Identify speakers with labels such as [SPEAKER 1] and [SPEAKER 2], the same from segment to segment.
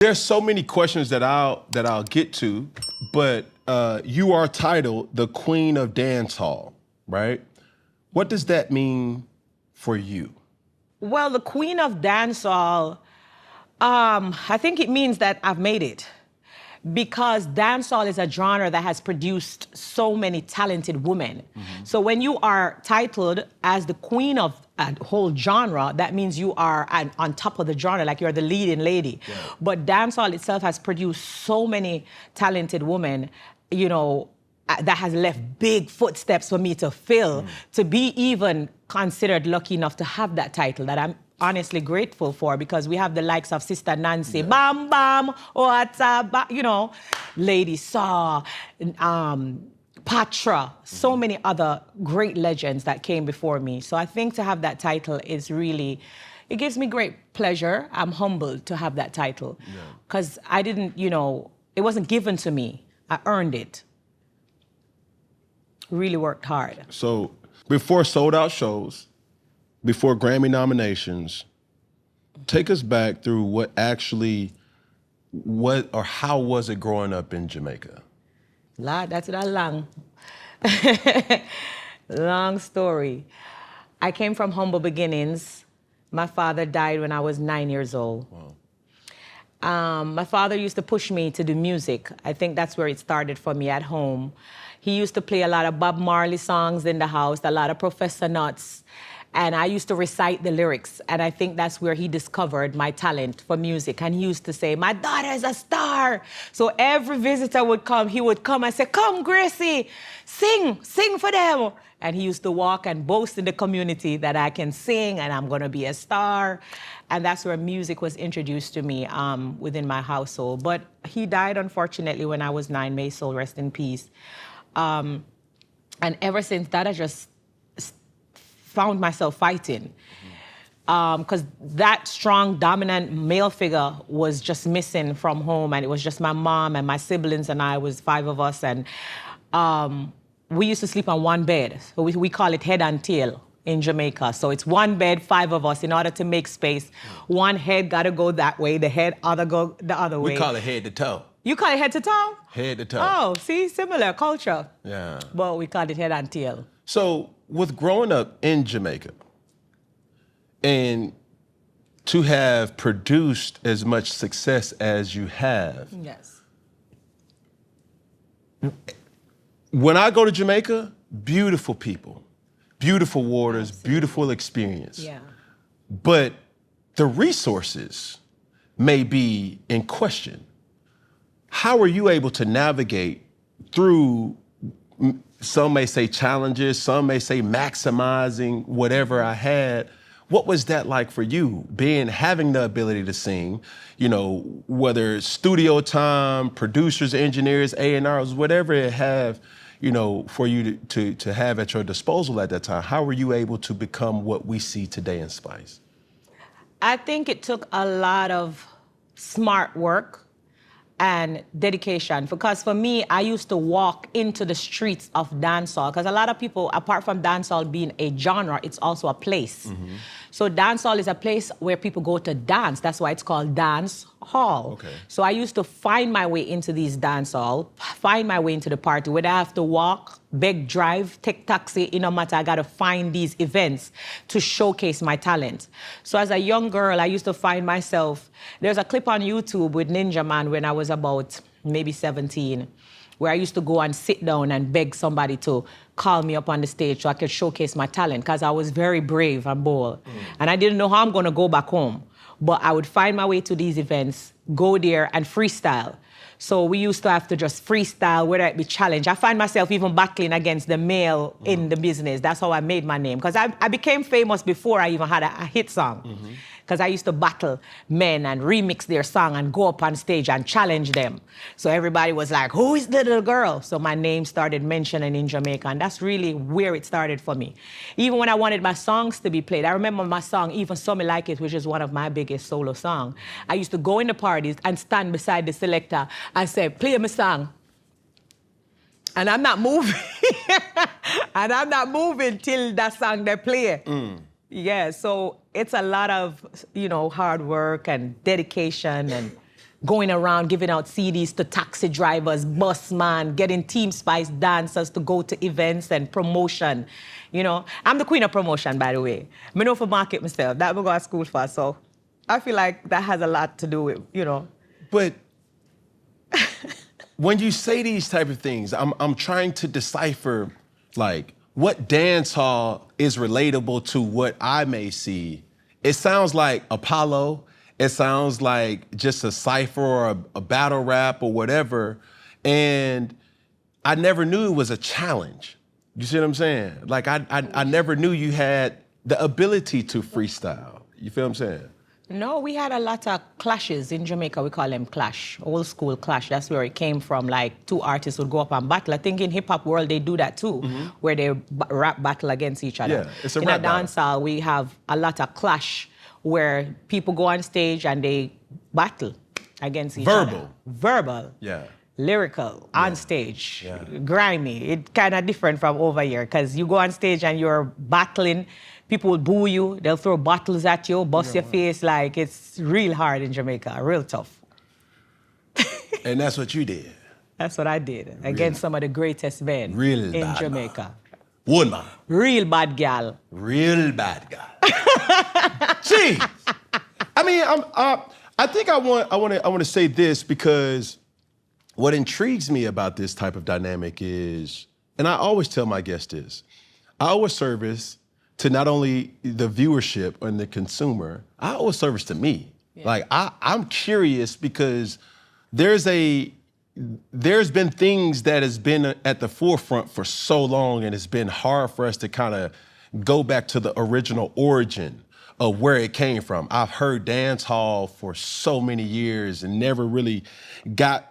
[SPEAKER 1] There's so many questions that I'll get to, but you are titled the Queen of Dancehall, right? What does that mean for you?
[SPEAKER 2] Well, the Queen of Dancehall, I think it means that I've made it. Because dancehall is a genre that has produced so many talented women. Mm-hmm. So when you are titled as the queen of a whole genre, that means you are on top of the genre, like you're the leading lady. Yeah. But dancehall itself has produced so many talented women, you know, that has left big footsteps for me to fill, to be even considered lucky enough to have that title that I'm honestly grateful for, because we have the likes of Sister Nancy, Bam Bam, you know, Lady Saw, Patra, so many other great legends that came before me. So I think to have that title is really, it gives me great pleasure. I'm humbled to have that title, because I didn't, you know, it wasn't given to me. I earned it. Really worked hard.
[SPEAKER 1] So before sold out shows, before Grammy nominations, take us back through how was it growing up in Jamaica?
[SPEAKER 2] Lord, that's a long, long story. I came from humble beginnings. My father died when I was 9 years old. Wow. My father used to push me to do music. I think that's where it started for me at home. He used to play a lot of Bob Marley songs in the house, a lot of Professor Nuts. And I used to recite the lyrics. And I think that's where he discovered my talent for music. And he used to say, my daughter's a star. So every visitor would come, he would come and say, come, Gracie, sing for them. And he used to walk and boast in the community that I can sing and I'm gonna be a star. And that's where music was introduced to me within my household. But he died, unfortunately, when I was 9. May his soul rest in peace. And ever since that, I just found myself fighting, because that strong, dominant male figure was just missing from home, and it was just my mom and my siblings and I, was 5 of us, and we used to sleep on one bed. So we call it head and tail in Jamaica. So it's one bed, 5 of us, in order to make space. One head gotta go that way, the head other go the other way.
[SPEAKER 1] We call it head to toe.
[SPEAKER 2] You call it head to toe?
[SPEAKER 1] Head to toe.
[SPEAKER 2] Oh, see, similar culture.
[SPEAKER 1] Yeah.
[SPEAKER 2] But we call it head and tail.
[SPEAKER 1] So with growing up in Jamaica and to have produced as much success as you have.
[SPEAKER 2] Yes.
[SPEAKER 1] When I go to Jamaica, beautiful people, beautiful waters, beautiful experience.
[SPEAKER 2] Yeah.
[SPEAKER 1] But the resources may be in question. How are you able to navigate through, some may say challenges, some may say maximizing whatever I had? What was that like for you, having the ability to sing, you know, whether it's studio time, producers, engineers, A&Rs, whatever it have, you know, for you to have at your disposal at that time? How were you able to become what we see today in Spice?
[SPEAKER 2] I think it took a lot of smart work and dedication, because for me, I used to walk into the streets of dancehall, because a lot of people, apart from dancehall being a genre, it's also a place. Mm-hmm. So dancehall is a place where people go to dance. That's why it's called dance hall. Okay. So I used to find my way into these dance hall, find my way into the party, whether I have to walk, beg, drive, take taxi, it no matter, I gotta find these events to showcase my talent. So as a young girl, I used to find myself, there's a clip on YouTube with Ninja Man when I was about maybe 17, where I used to go and sit down and beg somebody to call me up on the stage so I could showcase my talent, because I was very brave and bold. And I didn't know how I'm gonna go back home. But I would find my way to these events, go there and freestyle. So we used to have to just freestyle, whether it be challenge. I find myself even battling against the male in the business. That's how I made my name. Because I became famous before I even had a hit song. Because I used to battle men and remix their song and go up on stage and challenge them. So everybody was like, who is the little girl? So my name started mentioning in Jamaica, and that's really where it started for me. Even when I wanted my songs to be played, I remember my song, Even So Me Like It, which is one of my biggest solo songs. I used to go in the parties and stand beside the selector and say, play my song. And I'm not moving. And I'm not moving till that song they play. Yeah, so it's a lot of, you know, hard work and dedication and going around giving out CDs to taxi drivers, busman, getting Team Spice dancers to go to events and promotion. You know, I'm the queen of promotion, by the way. I know for market myself. That we go to school for. So I feel like that has a lot to do with, you know.
[SPEAKER 1] But when you say these type of things, I'm trying to decipher, like, what dance hall is relatable to what I may see. It sounds like Apollo. It sounds like just a cipher or a battle rap or whatever. And I never knew it was a challenge. You see what I'm saying? Like, I never knew you had the ability to freestyle. You feel what I'm saying?
[SPEAKER 2] No, we had a lot of clashes in Jamaica. We call them clash, old school clash. That's where it came from. Like, two artists would go up and battle. I think in hip hop world they do that too, where they rap battle against each other.
[SPEAKER 1] Yeah, it's a
[SPEAKER 2] in
[SPEAKER 1] rap
[SPEAKER 2] a dancehall, we have a lot of clash where people go on stage and they battle against each other. Verbal.
[SPEAKER 1] Yeah.
[SPEAKER 2] Lyrical, on stage, grimy. It's kind of different from over here because you go on stage and you're battling, people will boo you, they'll throw bottles at you, bust your face. Like, it's real hard in Jamaica, real tough.
[SPEAKER 1] And that's what you did.
[SPEAKER 2] That's what I did against some of the greatest men in Jamaica.
[SPEAKER 1] Woodman.
[SPEAKER 2] Real bad gal.
[SPEAKER 1] Real bad guy. Gee, I mean, I think I want to say this because what intrigues me about this type of dynamic is, and I always tell my guests this, I owe a service to not only the viewership and the consumer, I owe a service to me. Yeah. Like, I'm curious because there's been things that has been at the forefront for so long, and it's been hard for us to kind of go back to the original origin of where it came from. I've heard dance hall for so many years and never really got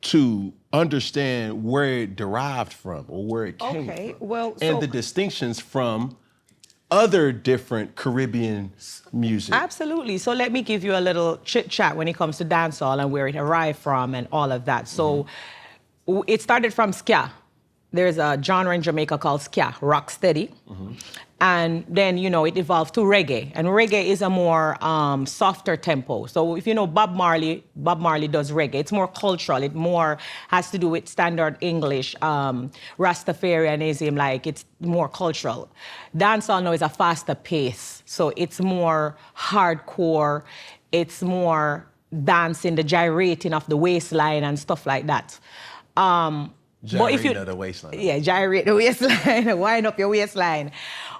[SPEAKER 1] to understand where it derived from or where it came from. And the distinctions from other different Caribbean music.
[SPEAKER 2] Absolutely. So let me give you a little chit chat when it comes to dancehall and where it arrived from and all of that. So it started from ska. There's a genre in Jamaica called ska, rock steady. And then, you know, it evolved to reggae. And reggae is a more softer tempo. So if you know Bob Marley does reggae. It's more cultural. It more has to do with standard English, Rastafarianism, like it's more cultural. Dancehall now is a faster pace. So it's more hardcore. It's more dancing, the gyrating of the waistline and stuff like that.
[SPEAKER 1] Gyrating of the waistline.
[SPEAKER 2] Yeah, gyrate the waistline, wind up your waistline.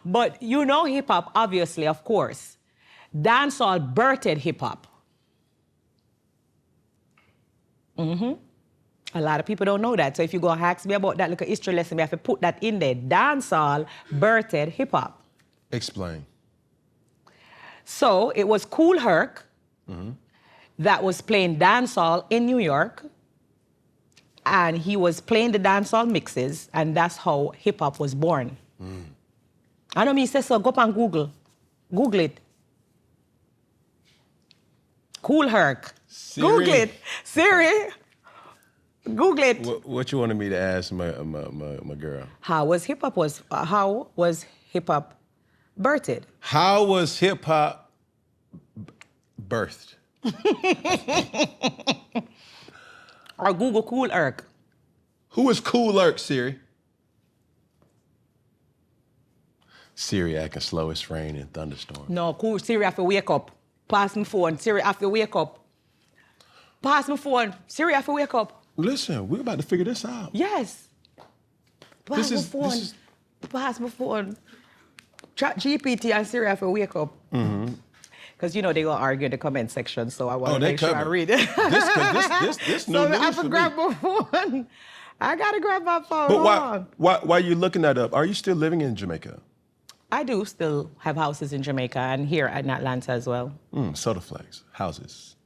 [SPEAKER 2] But you know hip-hop, obviously, of course. Dancehall birthed hip-hop. A lot of people don't know that. So if you go ask me about that, look at history lesson, we have to put that in there. Dancehall birthed hip-hop.
[SPEAKER 1] Explain.
[SPEAKER 2] So it was Kool Herc that was playing dancehall in New York. And he was playing the dancehall mixes, and that's how hip-hop was born. I know me say so, go up and Google. Google it. Kool Herc. Google it. Siri. Google it.
[SPEAKER 1] What you wanted me to ask my girl?
[SPEAKER 2] How was hip-hop birthed?
[SPEAKER 1] How was hip-hop birthed?
[SPEAKER 2] Or Google Kool Herc.
[SPEAKER 1] Who is Kool Herc, Siri? Siri acting slow as rain and thunderstorm.
[SPEAKER 2] No, cool. Siri have to wake up. Pass my phone. Siri have to wake up. Pass my phone. Siri have to wake up.
[SPEAKER 1] Listen, we're about to figure this out.
[SPEAKER 2] Yes. Pass my phone. Pass my phone. Chat GPT and Siri have to wake up. Because, you know, they're going to argue in the comment section, so I want to make sure I read it.
[SPEAKER 1] This new
[SPEAKER 2] so
[SPEAKER 1] news
[SPEAKER 2] I have to grab my phone. I got to grab my phone.
[SPEAKER 1] But while you're looking that up, are you still living in Jamaica?
[SPEAKER 2] I do still have houses in Jamaica and here in Atlanta as well.
[SPEAKER 1] Soda flex, houses.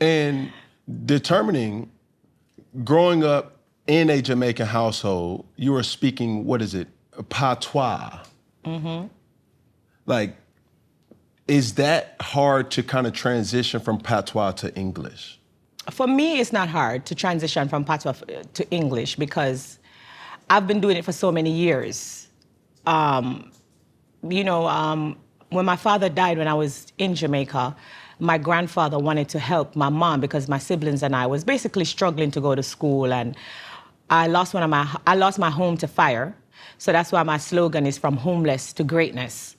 [SPEAKER 1] And determining, growing up in a Jamaican household, you were speaking, what is it, patois. Like, is that hard to kind of transition from patois to English?
[SPEAKER 2] For me, it's not hard to transition from patois to English because I've been doing it for so many years. You know, when my father died when I was in Jamaica, my grandfather wanted to help my mom because my siblings and I was basically struggling to go to school, and I lost my home to fire. So that's why my slogan is from homeless to greatness.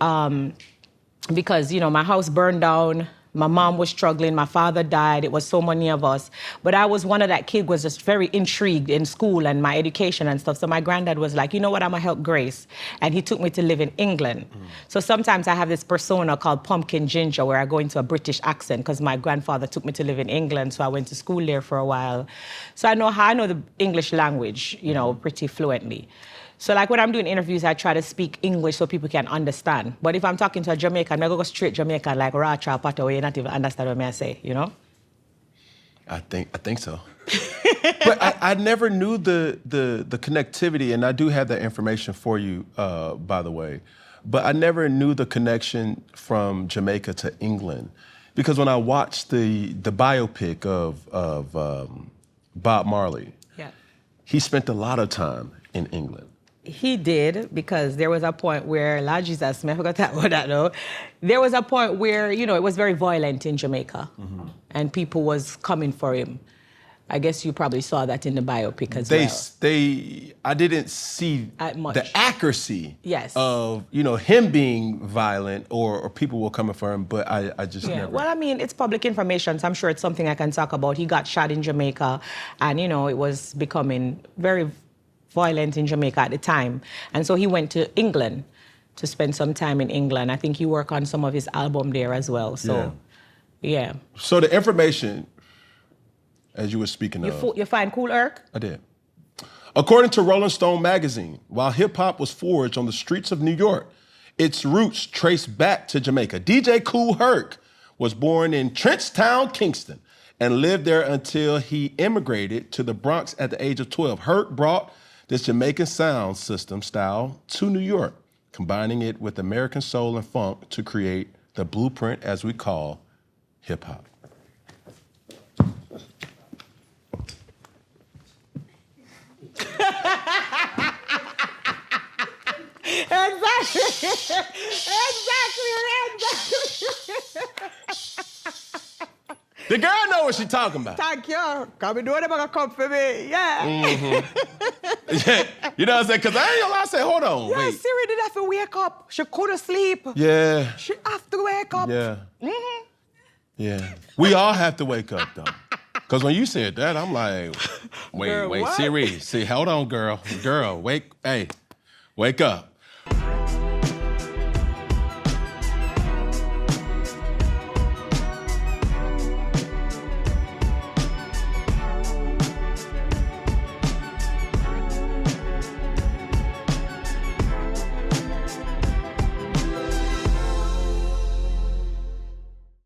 [SPEAKER 2] Because, you know, my house burned down, my mom was struggling, my father died, it was so many of us. But I was one of that kid was just very intrigued in school and my education and stuff. So my granddad was like, you know what, I'm gonna help Grace. And he took me to live in England. So sometimes I have this persona called Pumpkin Ginger where I go into a British accent because my grandfather took me to live in England. So I went to school there for a while. So I know the English language, you know, pretty fluently. So like when I'm doing interviews, I try to speak English so people can understand. But if I'm talking to a Jamaican, I'm gonna go straight Jamaican like Alaitra Mcgrone, where you not even understand what I say, you know?
[SPEAKER 1] I think so. But I never knew the connectivity, and I do have that information for you, by the way. But I never knew the connection from Jamaica to England, because when I watched the biopic of Bob Marley,
[SPEAKER 2] Yeah.
[SPEAKER 1] he spent a lot of time in England.
[SPEAKER 2] He did, because there was a point where, Lord Jesus, I forgot that one, though. There was a point where, you know, it was very violent in Jamaica, and people was coming for him. I guess you probably saw that in the biopic as well.
[SPEAKER 1] I didn't see the accuracy
[SPEAKER 2] Yes.
[SPEAKER 1] of, you know, him being violent or people were coming for him, but I just never.
[SPEAKER 2] Well, I mean, it's public information, so I'm sure it's something I can talk about. He got shot in Jamaica, and, you know, it was becoming very violent in Jamaica at the time. And so he went to England to spend some time in England. I think he worked on some of his album there as well. So, yeah.
[SPEAKER 1] So the information, as you were speaking of.
[SPEAKER 2] You find Cool Herc?
[SPEAKER 1] I did. According to Rolling Stone magazine, while hip-hop was forged on the streets of New York, its roots trace back to Jamaica. DJ Kool Herc was born in Trenchtown, Kingston, and lived there until he immigrated to the Bronx at the age of 12. Herc brought this Jamaican sound system style to New York, combining it with American soul and funk to create the blueprint, as we call hip-hop. The girl know what she talking about.
[SPEAKER 2] Thank you. Because we know they're going to come for me. Yeah.
[SPEAKER 1] Yeah. You know what I'm saying? Because I ain't gonna lie, I said, hold on,
[SPEAKER 2] Yeah,
[SPEAKER 1] wait.
[SPEAKER 2] Siri did have to wake up. She couldn't sleep.
[SPEAKER 1] Yeah.
[SPEAKER 2] She have to wake up.
[SPEAKER 1] Yeah. Yeah. We all have to wake up, though. Because when you said that, I'm like, wait,
[SPEAKER 2] Girl, what?
[SPEAKER 1] Siri. See, hold on, girl. Girl, wake up.